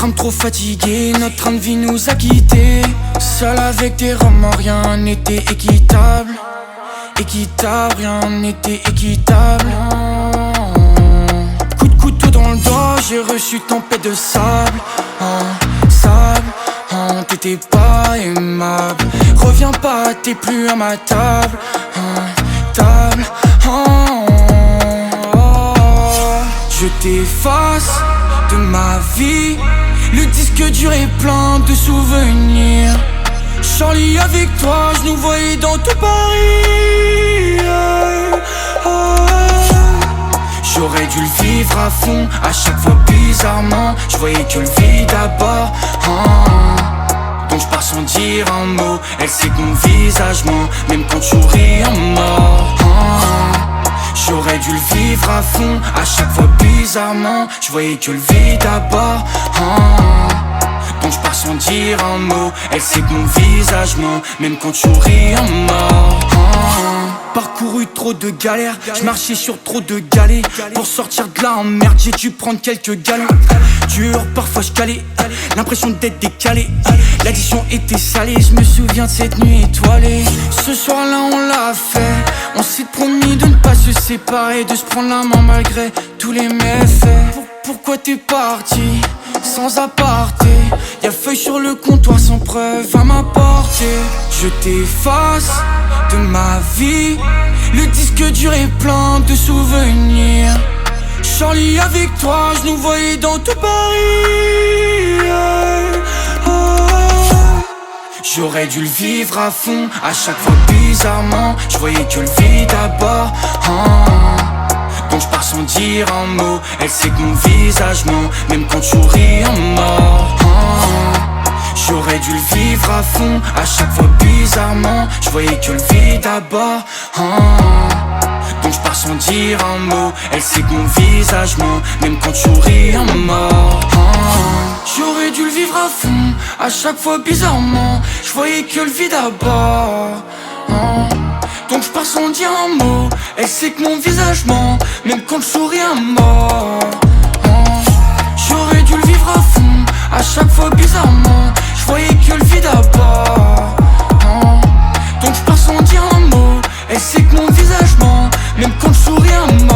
âme trop fatiguée, notre âme de vie nous a quittés. Seul avec des remords, rien n'était équitable. Équitable, rien n'était équitable. Coup de couteau dans le dos, j'ai reçu tempête de sable. Sable, t'étais pas aimable. Reviens pas, t'es plus à ma table. Table, je t'efface de ma vie. Le disque dur est plein de souvenirs. Charlie, avec toi, je nous voyais dans tout Paris. J'aurais dû le vivre à fond, à chaque fois bizarrement. Je voyais que le vide à bord. Donc je pars sans dire un mot. Elle sait que mon visage ment, même quand je souris en mort. J'aurais dû le vivre à fond, à chaque fois bizarrement. Je voyais que le vide à bord. Donc je pars sans dire un mot. Elle sait que mon visage ment, même quand je souris en mort. Parcouru trop de galères, je marchais sur trop de galets. Pour sortir de là en merde, j'ai dû prendre quelques galons. Dur, parfois je calais, l'impression d'être décalé. L'addition était salée, je me souviens de cette nuit étoilée. Ce soir-là on l'a fait, on s'est promis de ne pas se séparer, de se prendre la main malgré tous les méfaits. Pourquoi t'es parti sans aparté? Y'a feuille sur le comptoir sans preuve à m'apporter. Je t'efface de ma vie. Le disque dur est plein de souvenirs. Charlie, avec toi, je nous voyais dans tout Paris. J'aurais dû le vivre à fond, à chaque fois bizarrement. Je voyais que le vide à bord. Donc je pars sans dire un mot. Elle sait que mon visage ment, même quand je souris en mort. J'aurais dû le vivre à fond, à chaque fois bizarrement. Je voyais que le vide à bord. Donc je pars sans dire un mot. Elle sait que mon visage ment, même quand je souris en mort. J'aurais dû le vivre à fond, à chaque fois bizarrement. Je voyais que le vide à bord. Donc je pars sans dire un mot. Elle sait que mon visage ment, même quand je souris à mort. J'aurais dû le vivre à fond, à chaque fois bizarrement. Je voyais que le vide à bord. Donc je pars sans dire un mot. Elle sait que mon visage ment, même quand je souris à mort.